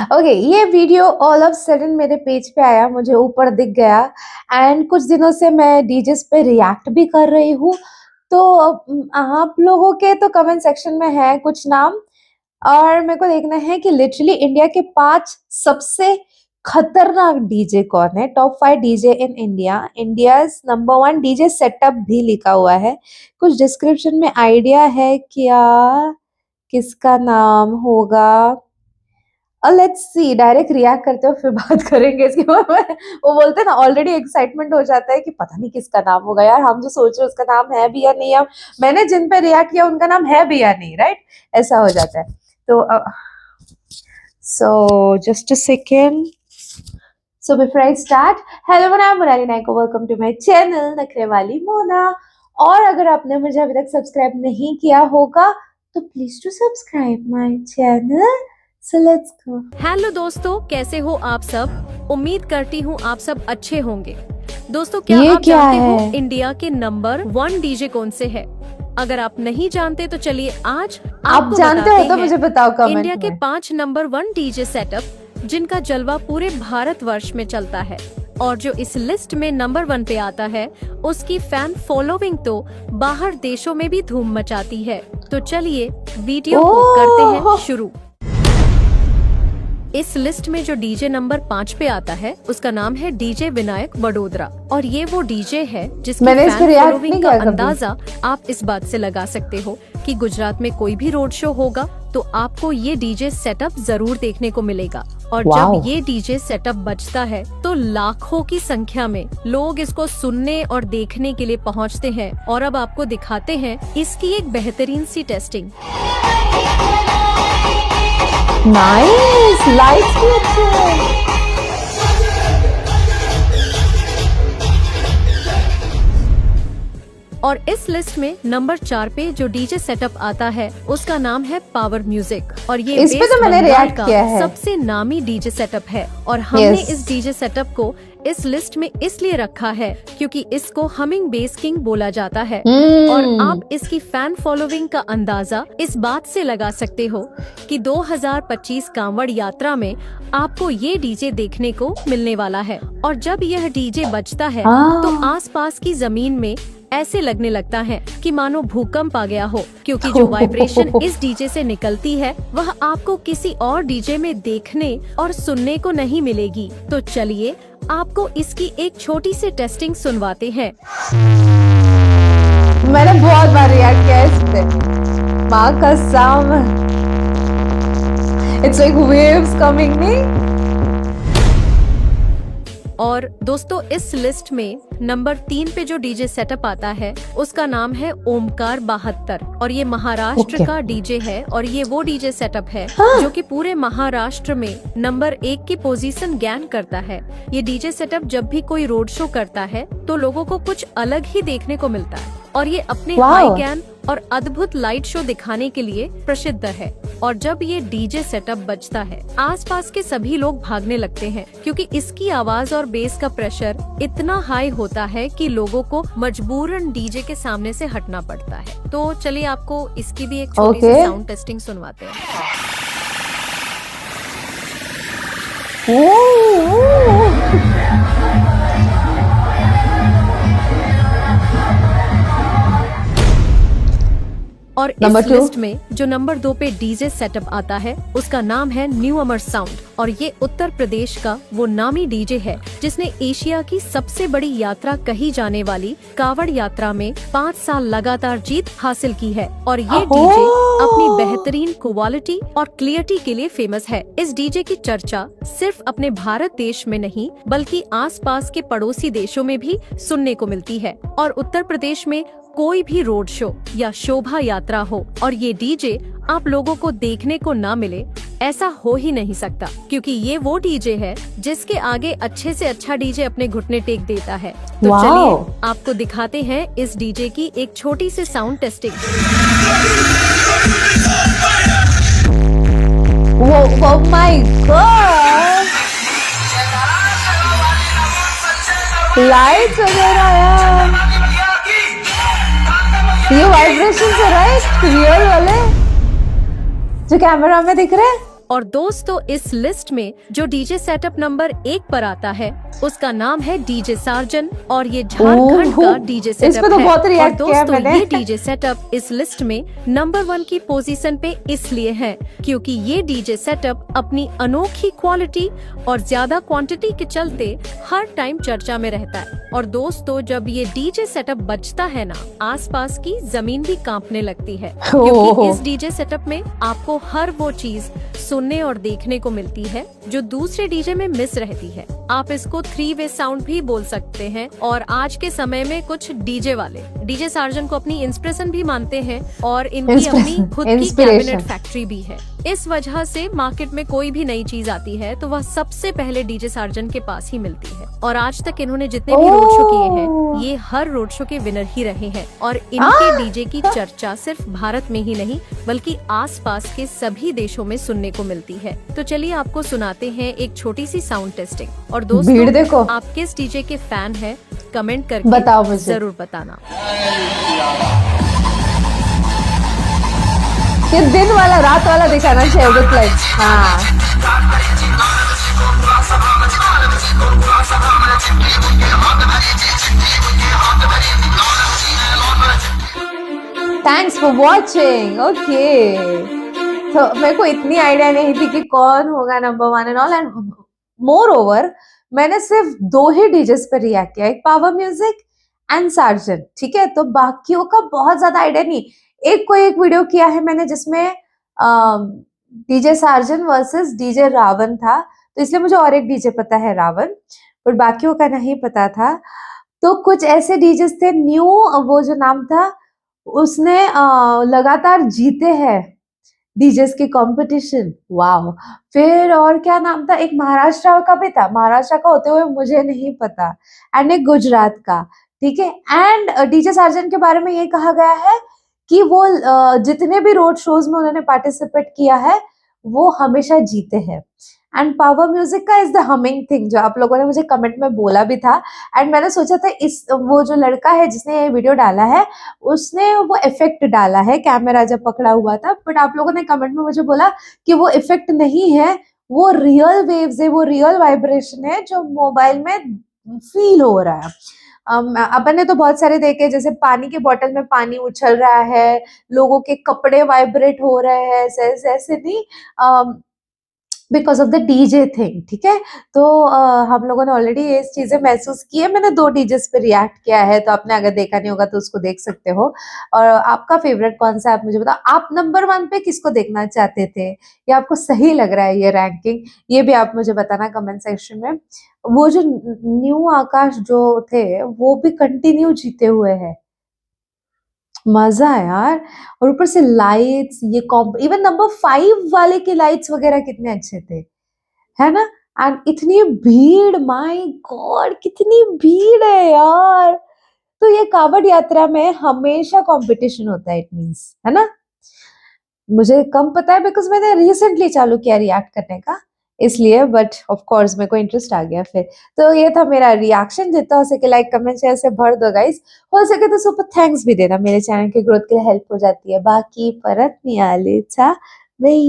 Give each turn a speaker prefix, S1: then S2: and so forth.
S1: Okay, ये video all of sudden मेरे page पे आया, मुझे ऊपर दिख गया एंड कुछ दिनों से मैं डीजेस पे रिएक्ट भी कर रही हूँ। तो आप लोगों के तो कमेंट सेक्शन में है कुछ नाम और मेरे को देखना है कि लिटरली इंडिया के 5 सबसे खतरनाक डीजे कौन है। Top 5 DJ in India, India's number 1 DJ setup भी लिखा हुआ है। कुछ डिस्क्रिप्शन में आइडिया है क्या किसका नाम होगा? लेट्स सी, डायरेक्ट रिएक्ट करते हो फिर बात करेंगे इसके बारे में। वो बोलते हैं ना, ऑलरेडी एक्साइटमेंट हो जाता है कि पता नहीं किसका नाम होगा यार, हम जो सोच रहे हैं उसका नाम है भी या नहीं, हम मैंने जिन पे रिएक्ट किया उनका नाम है भी या नहीं, राइट? ऐसा हो जाता है। तो so just a second, so before I start, hello मैं मोनाली नायक, वेलकम टू माय चैनल नखरे वाली मोना। और अगर आपने मुझे अभी तक सब्सक्राइब नहीं किया होगा तो please to subscribe my channel. So let's go.
S2: Hello दोस्तों, कैसे हो आप सब? उम्मीद करती हूँ आप सब अच्छे होंगे। दोस्तों, क्या आप जानते हो इंडिया के नंबर 1 डीजे कौन से है? अगर आप नहीं जानते तो चलिए आज
S1: आप जानते हो तो मुझे बताओ कमेंट
S2: इंडिया के 5 नंबर 1 डीजे सेटअप जिनका जलवा पूरे भारतवर्ष में चलता है और जो इस लिस्ट में नंबर 1 पे आता है उसकी फैन फॉलोइंग तो बाहर देशों में भी धूम मचाती है। तो चलिए वीडियो को करते हैं शुरू। इस लिस्ट में जो डीजे नंबर 5 पे आता है उसका नाम है डीजे विनायक वडोदरा और ये वो डीजे है जिसकी फैन फॉलोइंग का अंदाजा आप इस बात से लगा सकते हो कि गुजरात में कोई भी रोड शो होगा तो आपको ये डीजे सेटअप जरूर देखने को मिलेगा। और जब ये डीजे सेटअप बजता है तो लाखों की संख्या में लोग इसको सुनने और देखने के लिए पहुंचते हैं। और अब आपको दिखाते हैं इसकी एक बेहतरीन सी टेस्टिंग।
S1: नाइस, लाइट्स भी अच्छे हैं।
S2: और इस लिस्ट में नंबर 4 पे जो डीजे सेटअप आता है उसका नाम है पावर म्यूजिक और ये
S1: इस पे तो मैंने रिएक्ट किया है।
S2: सबसे नामी डीजे सेटअप है और हमने इस डीजे सेटअप को इस लिस्ट में इसलिए रखा है क्योंकि इसको हमिंग बेस किंग बोला जाता है। और आप इसकी फैन फॉलोइंग का अंदाजा इस बात से लगा सकते हो कि 2025 कांवड़ यात्रा में आपको ये डीजे देखने को मिलने वाला है। और जब यह डीजे बजता है तो आसपास की जमीन में ऐसे लगने लगता है कि मानो भूकंप आ गया हो, क्योंकि जो वाइब्रेशन इस डीजे से निकलती है वह आपको किसी और डीजे में देखने और सुनने को नहीं मिलेगी। तो चलिए आपको इसकी एक छोटी सी टेस्टिंग सुनवाते हैं।
S1: मैंने बहुत बार रिएक्ट किया इस पे, माँ कसम। It's like waves coming नहीं?
S2: और दोस्तों, इस लिस्ट में नंबर 3 पे जो डीजे सेटअप आता है उसका नाम है ओमकार 72 और ये महाराष्ट्र का डीजे है और ये वो डीजे सेटअप है जो कि पूरे महाराष्ट्र में नंबर 1 की पोजीशन गैन करता है। ये डीजे सेटअप जब भी कोई रोड शो करता है तो लोगों को कुछ अलग ही देखने को मिलता है और ये अपने हाई गैन और अद्भुत लाइट शो दिखाने के लिए प्रसिद्ध है। और जब ये डीजे सेटअप बजता है आसपास के सभी लोग भागने लगते हैं क्योंकि इसकी आवाज और बेस का प्रेशर इतना हाई होता है कि लोगों को मजबूरन डीजे के सामने से हटना पड़ता है। तो चलिए आपको इसकी भी एक छोटी सी साउंड टेस्टिंग सुनवाते हैं। और इस लिस्ट में जो नंबर 2 पे डीजे सेटअप आता है उसका नाम है न्यू अमर साउंड और ये उत्तर प्रदेश का वो नामी डीजे है जिसने एशिया की सबसे बड़ी यात्रा कही जाने वाली कावड़ यात्रा में 5 साल लगातार जीत हासिल की है। और ये डीजे अपनी बेहतरीन क्वालिटी और क्लियरिटी के लिए फेमस है। इस डीजे की चर्चा सिर्फ अपने भारत देश में नहीं बल्कि आसपास के पड़ोसी देशों में भी सुनने को मिलती है। और उत्तर प्रदेश में कोई भी रोड शो या शोभा यात्रा हो और ये डीजे आप लोगों को देखने को ना मिले, ऐसा हो ही नहीं सकता क्योंकि ये वो डीजे है जिसके आगे अच्छे से अच्छा डीजे अपने घुटने टेक देता है। तो चलिए आपको दिखाते हैं इस डीजे की एक छोटी सी sound testing.
S1: Oh my God! Lights वगैरह यार, ये वाइब्रेशन है राइट, रियल वाले जो कैमरा में दिख रहे हैं।
S2: और दोस्तों इस लिस्ट में जो डीजे सेटअप नंबर 1 पर आता है उसका नाम है डीजे सार्जन और ये झारखंड का डीजे
S1: इस पे
S2: सेटअप
S1: तो
S2: है।
S1: बहुत
S2: और
S1: रिएक्ट किया
S2: दोस्तों
S1: मैंने।
S2: ये डीजे सेटअप इस लिस्ट में नंबर 1 की पोजीशन पे इसलिए है क्योंकि ये डीजे सेटअप अपनी अनोखी क्वालिटी और ज्यादा क्वांटिटी के चलते हर टाइम चर्चा में रहता है। और दोस्तों जब ये डीजे सेटअप बजता है ना, आसपास की जमीन भी कांपने लगती है क्योंकि इस डीजे सेटअप में आपको हर वो चीज सुनने और देखने को मिलती है जो दूसरे डीजे में मिस रहती है। आप इसको 3 वे साउंड भी बोल सकते हैं और आज के समय में कुछ डीजे वाले डीजे सार्जन को अपनी इंस्पिरेशन भी मानते हैं और इनकी अपनी खुद की कैबिनेट फैक्ट्री भी है। इस वजह से मार्केट में कोई भी नई चीज आती है तो वह सबसे पहले डीजे सार्जन के पास ही मिलती है। और आज तक इन्होंने जितने भी रोड शो किए हैं ये हर रोड शो के विनर ही रहे हैं और इनके डीजे की चर्चा सिर्फ भारत में ही नहीं बल्कि आसपास के सभी देशों में सुनने को मिलती है। तो चलिए आपको सुनाते हैं एक छोटी सी साउंड टेस्टिंग। और दोस्तों
S1: देखो
S2: आप किस डीजे के फैन हैं कमेंट करके
S1: बताओ मुझे,
S2: जरूर बताना।
S1: ये दिन वाला रात वाला दिखाना चाहिए विद लाइट्स। हाँ थैंक्स फॉर वॉचिंग। ओके तो मेरे को इतनी आइडिया नहीं थी कि कौन होगा number 1 and all, and more over मैंने सिर्फ 2 ही डीजेस पर रिएक्ट किया, एक पावर म्यूजिक एंड सार्जन, ठीक है। तो बाकियों का बहुत ज्यादा आइडिया नहीं। एक वीडियो किया है मैंने जिसमें DJ Sarjan versus DJ Ravan था, तो इसलिए मुझे और एक डीजे पता है रावण, पर बाकियों का नहीं पता था। तो कुछ ऐसे डीजेस थे, न्यू वो जो नाम था उसने लगातार जीते हैं डीजेस की कंपटीशन। वाओ। फिर और क्या नाम था, एक महाराष्ट्र का भी था, महाराष्ट्र का होते हुए मुझे नहीं पता, एंड एक गुजरात का, ठीक है। एंड डीजे सार्जन के बारे में ये कहा गया है कि वो जितने भी रोड शोज में उन्होंने पार्टिसिपेट किया है वो हमेशा जीते हैं। एंड पावर म्यूजिक का इज द हमिंग थिंग, जो आप लोगों ने मुझे कमेंट में बोला भी था। एंड मैंने सोचा था इस वो जो लड़का है जिसने ये वीडियो डाला है उसने वो इफेक्ट डाला है कैमरा जब पकड़ा हुआ था, बट आप लोगों ने कमेंट में मुझे बोला कि वो इफेक्ट नहीं है, वो रियल वेव्स है, वो रियल वाइब्रेशन है जो मोबाइल में फील हो रहा है। अपन ने तो बहुत सारे देखे, जैसे पानी के बोतल में पानी उछल रहा है, लोगों के कपड़े वाइब्रेट हो रहे हैं, ऐसे ऐसे नहीं, because of the DJ thing, ठीक है। तो हम लोगों ने ऑलरेडी ये चीजें महसूस की है। मैंने 2 डीजेस पे रिएक्ट किया है, तो आपने अगर देखा नहीं होगा तो उसको देख सकते हो। और आपका फेवरेट कौन सा है आप मुझे बताओ, आप नंबर 1 पे किसको देखना चाहते थे, या आपको सही लग रहा है ये रैंकिंग, ये भी आप मुझे बताना कमेंट सेक्शन में। वो जो न्यू आकाश जो थे वो भी कंटिन्यू जीते हुए हैं, मजा है यार। और ऊपर से लाइट्स, ये इवन नंबर 5 वाले के लाइट्स वगैरह कितने अच्छे थे, है ना। एंड इतनी भीड़, माय गॉड कितनी भीड़ है यार। तो ये कावड़ यात्रा में हमेशा कंपटीशन होता है, इट मींस, है ना। मुझे कम पता है बिकॉज मैंने रिसेंटली चालू किया रिएक्ट करने का, इसलिए, बट ऑफ कोर्स मेरे को इंटरेस्ट आ गया फिर। तो ये था मेरा रिएक्शन। जितना हो सके लाइक कमेंट शेयर से भर दो गाइस, हो सके तो सुपर थैंक्स भी देना, मेरे चैनल की ग्रोथ के लिए हेल्प हो जाती है। बाकी परत नहीं आले चा भाई।